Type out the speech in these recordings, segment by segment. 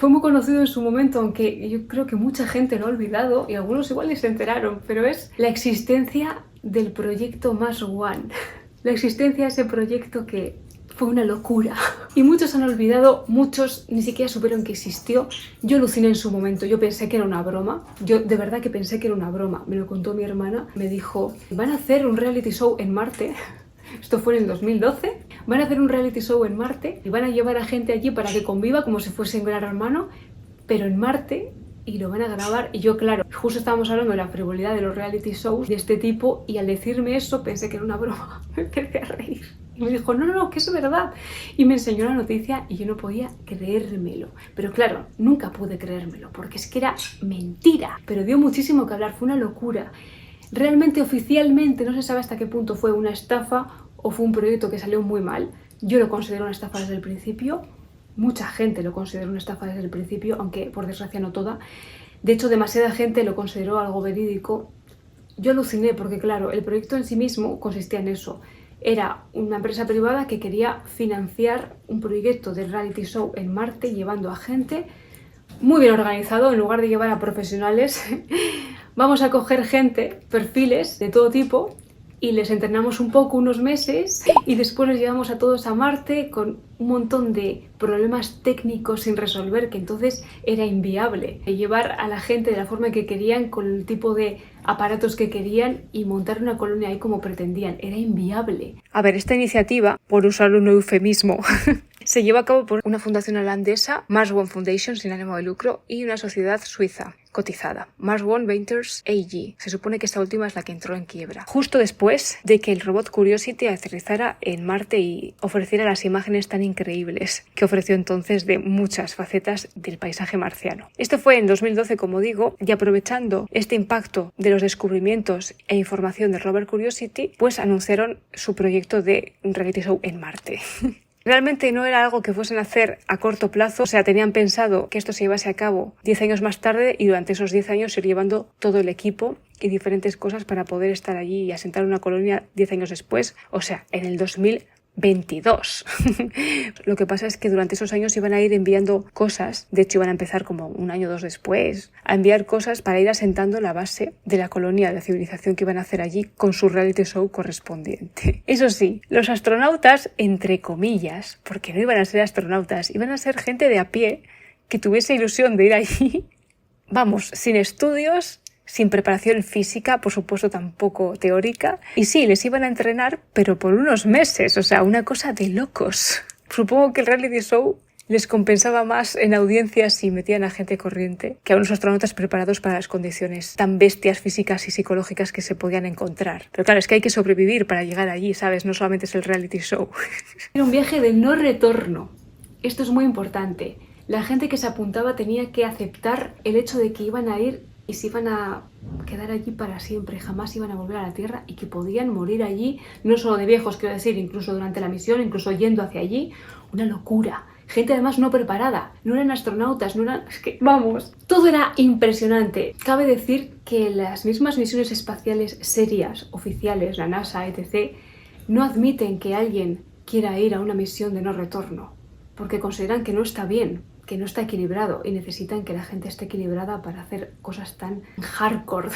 Fue muy conocido en su momento, aunque yo creo que mucha gente lo ha olvidado y algunos igual ni se enteraron, pero es la existencia del proyecto Mars One. La existencia de ese proyecto que fue una locura. Y muchos han olvidado, muchos ni siquiera supieron que existió. Yo aluciné en su momento, yo pensé que era una broma. Yo de verdad que pensé que era una broma. Me lo contó mi hermana, me dijo, van a hacer un reality show en Marte. Esto fue en el 2012. Van a hacer un reality show en Marte y van a llevar a gente allí para que conviva como si fuese un gran hermano, pero en Marte, y lo van a grabar. Y yo, claro, justo estábamos hablando de la frivolidad de los reality shows de este tipo, y al decirme eso pensé que era una broma. Me empecé a reír. Y me dijo, no, que es verdad. Y me enseñó la noticia y yo no podía creérmelo. Pero claro, nunca pude creérmelo, porque es que era mentira. Pero dio muchísimo que hablar, fue una locura. Realmente, oficialmente, no se sabe hasta qué punto fue una estafa o fue un proyecto que salió muy mal. Yo lo considero una estafa desde el principio. Mucha gente lo consideró una estafa desde el principio, aunque por desgracia no toda. De hecho, demasiada gente lo consideró algo verídico. Yo aluciné porque, claro, el proyecto en sí mismo consistía en eso. Era una empresa privada que quería financiar un proyecto de reality show en Marte llevando a gente muy bien organizado. En lugar de llevar a profesionales, vamos a coger gente, perfiles de todo tipo, y les entrenamos un poco, unos meses, y después les llevamos a todos a Marte con un montón de problemas técnicos sin resolver, que entonces era inviable llevar a la gente de la forma que querían, con el tipo de aparatos que querían, y montar una colonia ahí como pretendían. Era inviable. A ver, esta iniciativa, por usar un eufemismo, se lleva a cabo por una fundación holandesa, Mars One Foundation, sin ánimo de lucro, y una sociedad suiza cotizada, Mars One Ventures AG. Se supone que esta última es la que entró en quiebra, justo después de que el robot Curiosity aterrizara en Marte y ofreciera las imágenes tan increíbles que ofreció entonces de muchas facetas del paisaje marciano. Esto fue en 2012, como digo, y aprovechando este impacto de los descubrimientos e información del rover Curiosity, pues anunciaron su proyecto de un reality show en Marte. Realmente no era algo que fuesen a hacer a corto plazo, o sea, tenían pensado que esto se llevase a cabo 10 años más tarde, y durante esos 10 años ir llevando todo el equipo y diferentes cosas para poder estar allí y asentar una colonia 10 años después, o sea, en el 2022. Lo que pasa es que durante esos años iban a ir enviando cosas, de hecho iban a empezar como un año o dos después, a enviar cosas para ir asentando la base de la colonia, de la civilización que iban a hacer allí con su reality show correspondiente. Eso sí, los astronautas, entre comillas, porque no iban a ser astronautas, iban a ser gente de a pie que tuviese ilusión de ir allí, vamos, sin estudios, sin preparación física, por supuesto tampoco teórica, y sí, les iban a entrenar, pero por unos meses, o sea, una cosa de locos. Supongo que el reality show les compensaba más en audiencias si metían a gente corriente que a unos astronautas preparados para las condiciones tan bestias físicas y psicológicas que se podían encontrar. Pero claro, es que hay que sobrevivir para llegar allí, ¿sabes? No solamente es el reality show. Era un viaje de no retorno. Esto es muy importante. La gente que se apuntaba tenía que aceptar el hecho de que iban a ir y se iban a quedar allí para siempre, jamás iban a volver a la Tierra, y que podían morir allí, no solo de viejos, quiero decir, incluso durante la misión, incluso yendo hacia allí. Una locura. Gente además no preparada, no eran astronautas, no eran... Es que, vamos, todo era impresionante. Cabe decir que las mismas misiones espaciales serias, oficiales, la NASA, etc., no admiten que alguien quiera ir a una misión de no retorno, porque consideran que no está bien, que no está equilibrado, y necesitan que la gente esté equilibrada para hacer cosas tan hardcore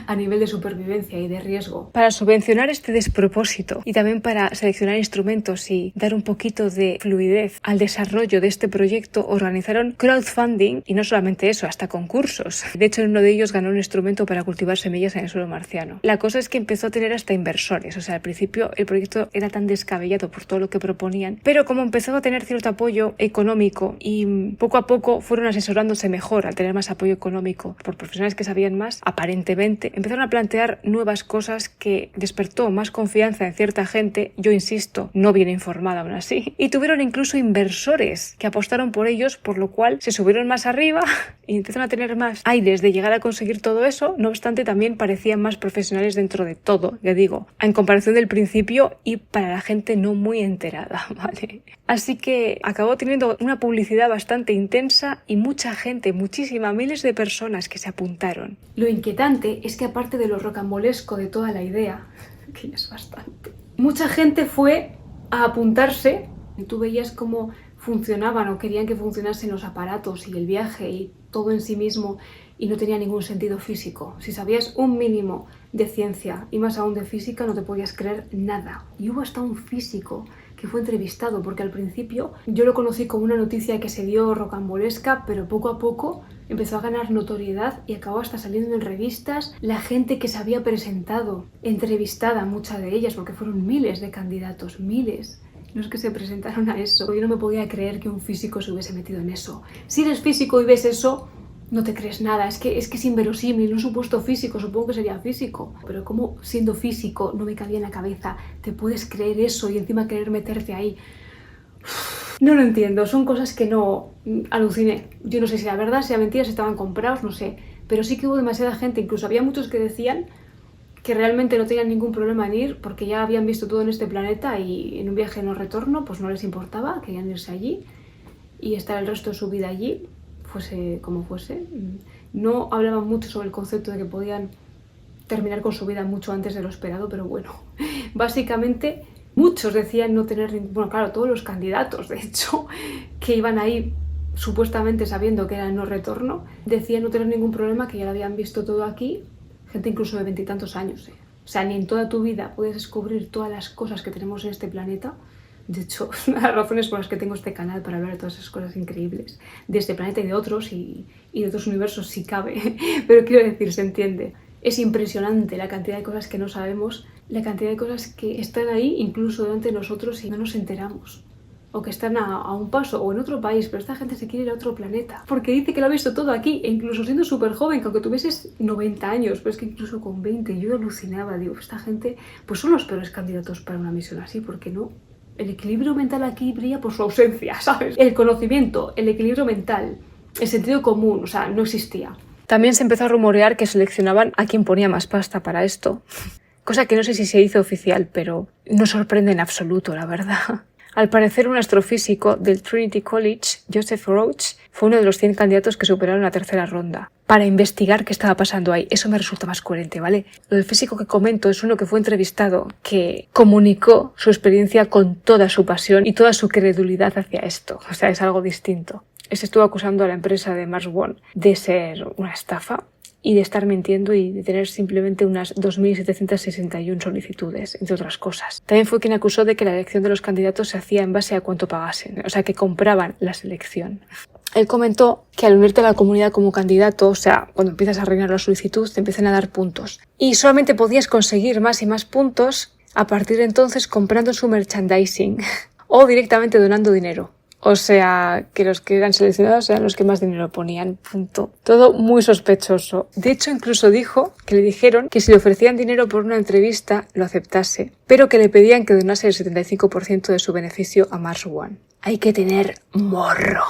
a nivel de supervivencia y de riesgo. Para subvencionar este despropósito y también para seleccionar instrumentos y dar un poquito de fluidez al desarrollo de este proyecto, organizaron crowdfunding, y no solamente eso, hasta concursos. De hecho, en uno de ellos ganó un instrumento para cultivar semillas en el suelo marciano. La cosa es que empezó a tener hasta inversores, o sea, al principio el proyecto era tan descabellado por todo lo que proponían, pero como empezó a tener cierto apoyo económico y poco a poco fueron asesorándose mejor al tener más apoyo económico por profesionales que sabían más, aparentemente, empezaron a plantear nuevas cosas que despertó más confianza en cierta gente, yo insisto, no bien informada aún así, y tuvieron incluso inversores que apostaron por ellos, por lo cual se subieron más arriba y empezaron a tener más aires de llegar a conseguir todo eso. No obstante, también parecían más profesionales dentro de todo, ya digo, en comparación del principio y para la gente no muy enterada, ¿vale? Así que acabó teniendo una publicidad bastante intensa y mucha gente, muchísima, miles de personas que se apuntaron. Lo inquietante es que, aparte de lo rocambolesco de toda la idea, que ya es bastante, mucha gente fue a apuntarse y tú veías cómo funcionaban o querían que funcionasen los aparatos y el viaje y todo en sí mismo y no tenía ningún sentido físico. Si sabías un mínimo de ciencia y más aún de física, no te podías creer nada. Y hubo hasta un físico que fue entrevistado, porque al principio yo lo conocí como una noticia que se dio rocambolesca, pero poco a poco empezó a ganar notoriedad y acabó hasta saliendo en revistas. La gente que se había presentado, entrevistada, muchas de ellas, porque fueron miles de candidatos, miles, los que se presentaron a eso. Yo no me podía creer que un físico se hubiese metido en eso. Si eres físico y ves eso, no te crees nada, es que es inverosímil, un supuesto físico, supongo que sería físico. Pero como siendo físico no me cabía en la cabeza, te puedes creer eso y encima querer meterte ahí. No lo entiendo, son cosas que no aluciné. Yo no sé si la verdad, si la mentira, si estaban comprados, no sé. Pero sí que hubo demasiada gente, incluso había muchos que decían que realmente no tenían ningún problema en ir porque ya habían visto todo en este planeta y en un viaje no retorno pues no les importaba, querían irse allí y estar el resto de su vida allí, fuese como fuese. No hablaban mucho sobre el concepto de que podían terminar con su vida mucho antes de lo esperado, pero bueno, básicamente muchos decían no tener ningún... Bueno, claro, todos los candidatos, de hecho, que iban ahí supuestamente sabiendo que era el no retorno, decían no tener ningún problema, que ya lo habían visto todo aquí, gente incluso de 20 y tantos años. O sea, ni en toda tu vida puedes descubrir todas las cosas que tenemos en este planeta. De hecho, es una de las razones por las que tengo este canal, para hablar de todas esas cosas increíbles de este planeta y de otros y de otros universos si cabe. Pero quiero decir, se entiende. Es impresionante la cantidad de cosas que no sabemos, la cantidad de cosas que están ahí incluso delante de nosotros y no nos enteramos. O que están a un paso o en otro país, pero esta gente se quiere ir a otro planeta. Porque dice que lo ha visto todo aquí, e incluso siendo súper joven, que aunque tuvieses 90 años, pero es que incluso con 20 yo alucinaba, digo, esta gente pues son los peores candidatos para una misión así, porque no. El equilibrio mental aquí brilla por su ausencia, ¿sabes? El conocimiento, el equilibrio mental, el sentido común, o sea, no existía. También se empezó a rumorear que seleccionaban a quien ponía más pasta para esto. Cosa que no sé si se hizo oficial, pero no sorprende en absoluto, la verdad. Al parecer, un astrofísico del Trinity College, Joseph Roach, fue uno de los 100 candidatos que superaron la tercera ronda para investigar qué estaba pasando ahí. Eso me resulta más coherente, ¿vale? Lo del físico que comento es uno que fue entrevistado, que comunicó su experiencia con toda su pasión y toda su credulidad hacia esto. O sea, es algo distinto. Se estuvo acusando a la empresa de Mars One de ser una estafa y de estar mintiendo y de tener simplemente unas 2.761 solicitudes, entre otras cosas. También fue quien acusó de que la elección de los candidatos se hacía en base a cuánto pagasen, o sea, que compraban la selección. Él comentó que al unirte a la comunidad como candidato, o sea, cuando empiezas a rellenar la solicitud, te empiezan a dar puntos. Y solamente podías conseguir más y más puntos a partir de entonces comprando su merchandising o directamente donando dinero. O sea, que los que eran seleccionados eran los que más dinero ponían, punto. Todo muy sospechoso. De hecho, incluso dijo que le dijeron que si le ofrecían dinero por una entrevista, lo aceptase, pero que le pedían que donase el 75% de su beneficio a Mars One. Hay que tener morro.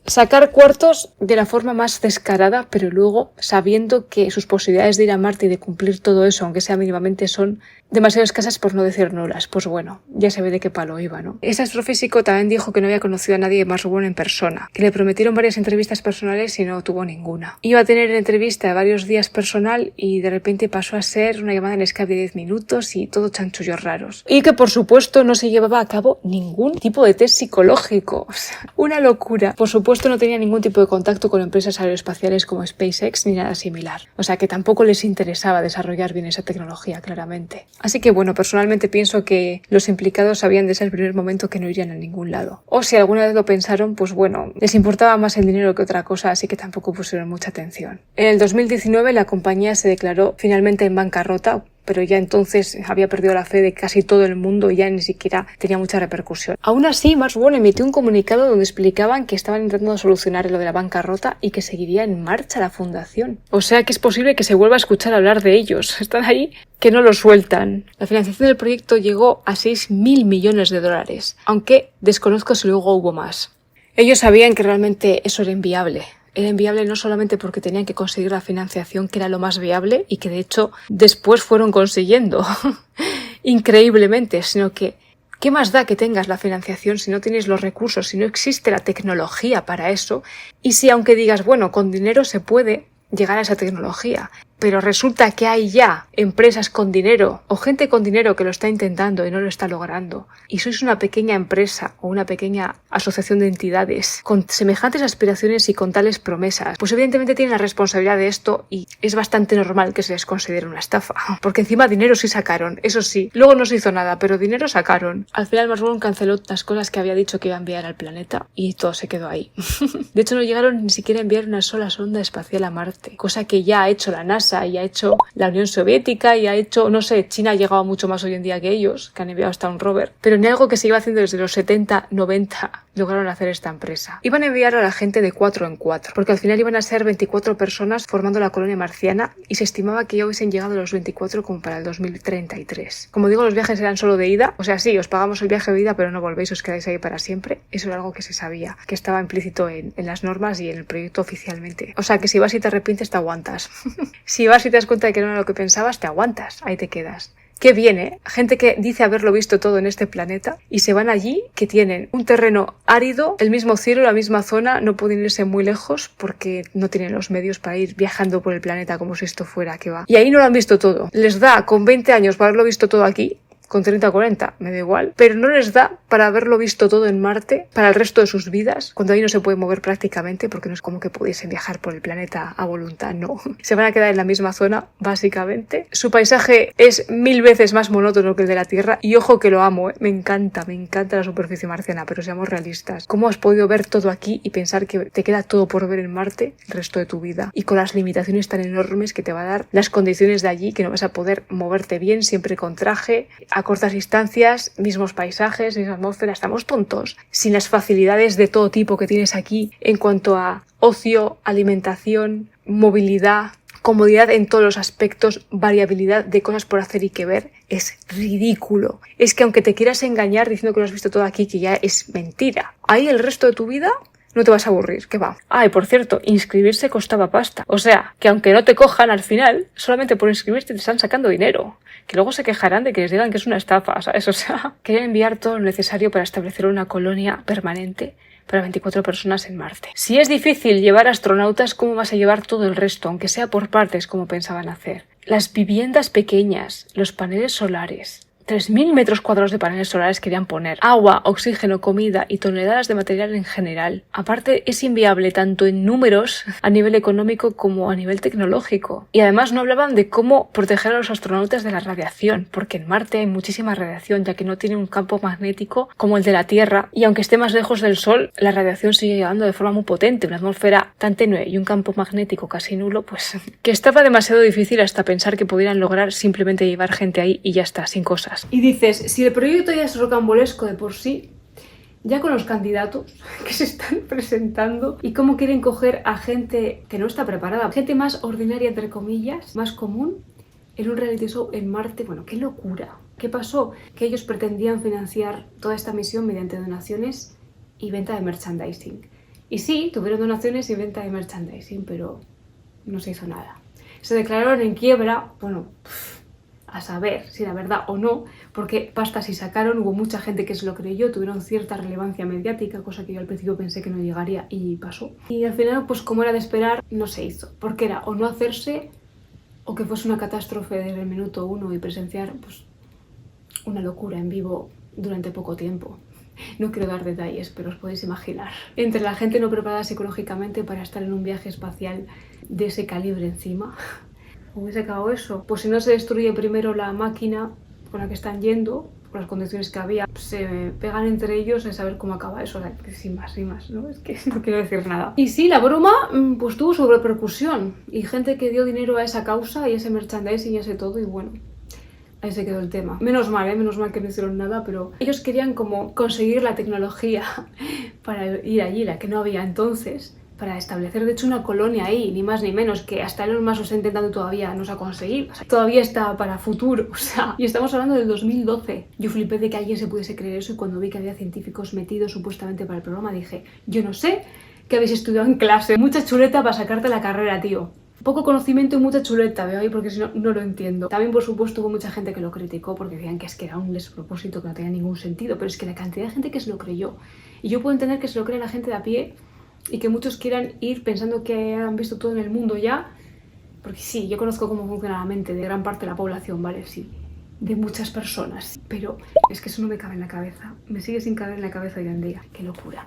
Sacar cuartos de la forma más descarada, pero luego sabiendo que sus posibilidades de ir a Marte y de cumplir todo eso, aunque sea mínimamente, son demasiado escasas por no decir nulas. Pues bueno, ya se ve de qué palo iba, ¿no? Ese astrofísico también dijo que no había conocido a nadie de Mars One en persona, que le prometieron varias entrevistas personales y no tuvo ninguna. Iba a tener entrevista de varios días personal y de repente pasó a ser una llamada en Skype de 10 minutos y todo chanchullos raros. Y que por supuesto no se llevaba a cabo ningún tipo de test psicológico. O sea, una locura. Por supuesto no tenía ningún tipo de contacto con empresas aeroespaciales como SpaceX ni nada similar. O sea que tampoco les interesaba desarrollar bien esa tecnología, claramente. Así que bueno, personalmente pienso que los implicados sabían desde el primer momento que no irían a ningún lado. O si alguna vez lo pensaron, pues bueno, les importaba más el dinero que otra cosa, así que tampoco pusieron mucha atención. En el 2019 la compañía se declaró finalmente en bancarrota, pero ya entonces había perdido la fe de casi todo el mundo y ya ni siquiera tenía mucha repercusión. Aún así, Mars One emitió un comunicado donde explicaban que estaban intentando solucionar lo de la bancarrota y que seguiría en marcha la fundación. O sea que es posible que se vuelva a escuchar hablar de ellos. Están ahí que no lo sueltan. La financiación del proyecto llegó a $6.000 millones, aunque desconozco si luego hubo más. Ellos sabían que realmente eso era inviable. Era inviable no solamente porque tenían que conseguir la financiación, que era lo más viable y que de hecho después fueron consiguiendo increíblemente, sino que ¿qué más da que tengas la financiación si no tienes los recursos, si no existe la tecnología para eso? Y si aunque digas, bueno, con dinero se puede llegar a esa tecnología, pero resulta que hay ya empresas con dinero o gente con dinero que lo está intentando y no lo está logrando, y sois una pequeña empresa o una pequeña asociación de entidades con semejantes aspiraciones y con tales promesas, pues evidentemente tienen la responsabilidad de esto y es bastante normal que se les considere una estafa, porque encima dinero sí sacaron, eso sí, luego no se hizo nada, pero dinero sacaron. Al final Mars canceló las cosas que había dicho que iba a enviar al planeta y todo se quedó ahí. De hecho no llegaron ni siquiera a enviar una sola sonda espacial a Marte, cosa que ya ha hecho la NASA y ha hecho la Unión Soviética y ha hecho, no sé, China ha llegado mucho más hoy en día que ellos, que han enviado hasta un rover, pero ni algo que se iba haciendo desde los 70, 90 lograron hacer esta empresa. Iban a enviar a la gente de 4 en 4, porque al final iban a ser 24 personas formando la colonia marciana y se estimaba que ya hubiesen llegado a los 24 como para el 2033. Como digo, los viajes eran solo de ida, o sea, sí, os pagamos el viaje de ida, pero no volvéis, os quedáis ahí para siempre. Eso era algo que se sabía, que estaba implícito en las normas y en el proyecto oficialmente. O sea, que si vas y te arrepientes, te aguantas. Si vas y te das cuenta de que no era lo que pensabas, te aguantas, ahí te quedas. Qué bien, ¿eh? Gente que dice haberlo visto todo en este planeta y se van allí, que tienen un terreno árido, el mismo cielo, la misma zona, no pueden irse muy lejos porque no tienen los medios para ir viajando por el planeta como si esto fuera que va. Y ahí no lo han visto todo. Les da con 20 años para haberlo visto todo aquí, con 30 o 40, me da igual, pero no les da para haberlo visto todo en Marte para el resto de sus vidas, cuando ahí no se puede mover prácticamente, porque no es como que pudiesen viajar por el planeta a voluntad, no. Se van a quedar en la misma zona, básicamente. Su paisaje es 1000 veces más monótono que el de la Tierra, y ojo que lo amo, ¿eh? Me encanta la superficie marciana, pero seamos realistas. ¿Cómo has podido ver todo aquí y pensar que te queda todo por ver en Marte el resto de tu vida? Y con las limitaciones tan enormes que te va a dar las condiciones de allí, que no vas a poder moverte bien, siempre con traje, a cortas distancias, mismos paisajes, misma atmósfera. Estamos tontos. Sin las facilidades de todo tipo que tienes aquí en cuanto a ocio, alimentación, movilidad, comodidad en todos los aspectos, variabilidad de cosas por hacer y que ver, es ridículo. Es que aunque te quieras engañar diciendo que lo has visto todo aquí, que ya es mentira, ahí el resto de tu vida no te vas a aburrir, ¿qué va? Ah, y por cierto, inscribirse costaba pasta. O sea, que aunque no te cojan al final, solamente por inscribirte te están sacando dinero. Que luego se quejarán de que les digan que es una estafa, ¿sabes? O sea, querían enviar todo lo necesario para establecer una colonia permanente para 24 personas en Marte. Si es difícil llevar astronautas, ¿cómo vas a llevar todo el resto? Aunque sea por partes, como pensaban hacer. Las viviendas pequeñas, los paneles solares. 3.000 metros cuadrados de paneles solares querían poner. Agua, oxígeno, comida y toneladas de material en general. Aparte, es inviable tanto en números, a nivel económico, como a nivel tecnológico. Y además no hablaban de cómo proteger a los astronautas de la radiación, porque en Marte hay muchísima radiación, ya que no tiene un campo magnético como el de la Tierra, y aunque esté más lejos del Sol, la radiación sigue llegando de forma muy potente, una atmósfera tan tenue y un campo magnético casi nulo, pues que estaba demasiado difícil hasta pensar que pudieran lograr simplemente llevar gente ahí y ya está, sin cosas. Y dices, si el proyecto ya es rocambolesco de por sí, ya con los candidatos que se están presentando y cómo quieren coger a gente que no está preparada, gente más ordinaria, entre comillas, más común, en un reality show en Marte, bueno, qué locura. ¿Qué pasó? Que ellos pretendían financiar toda esta misión mediante donaciones y venta de merchandising. Y sí, tuvieron donaciones y venta de merchandising, pero no se hizo nada. Se declararon en quiebra, bueno, a saber si era verdad o no, porque pasta sí sacaron, hubo mucha gente que se lo creyó, tuvieron cierta relevancia mediática, cosa que yo al principio pensé que no llegaría y pasó. Y al final, pues como era de esperar, no se hizo, porque era o no hacerse o que fuese una catástrofe desde el minuto 1 y presenciar pues una locura en vivo durante poco tiempo. No quiero dar detalles, pero os podéis imaginar. Entre la gente no preparada psicológicamente para estar en un viaje espacial de ese calibre encima, ¿hubiese acabado eso? Pues si no se destruye primero la máquina con la que están yendo, por las condiciones que había, se pegan entre ellos en saber cómo acaba eso, o sea, sin más, ¿no? Es que no quiero decir nada. Y sí, la broma pues tuvo su repercusión y gente que dio dinero a esa causa y ese merchandising y ese todo, y bueno, ahí se quedó el tema. Menos mal que no hicieron nada, pero ellos querían como conseguir la tecnología para ir allí, la que no había entonces, para establecer de hecho una colonia ahí, ni más ni menos, que hasta Elon Musk lo está intentando todavía, no se ha conseguido, o sea, todavía está para futuro, o sea, y estamos hablando del 2012. Yo flipé de que alguien se pudiese creer eso y cuando vi que había científicos metidos supuestamente para el programa dije, yo no sé qué habéis estudiado en clase, mucha chuleta para sacarte la carrera, tío. Poco conocimiento y mucha chuleta, veo ahí, porque si no, no lo entiendo. También, por supuesto, hubo mucha gente que lo criticó porque decían que es que era un despropósito, que no tenía ningún sentido, pero es que la cantidad de gente que se lo creyó, y yo puedo entender que se lo cree la gente de a pie y que muchos quieran ir pensando que han visto todo en el mundo ya Porque sí, yo conozco cómo funciona la mente de gran parte de la población, ¿vale? Sí, de muchas personas, pero es que eso no me cabe en la cabeza, me sigue sin caber en la cabeza hoy en día. ¡Qué locura!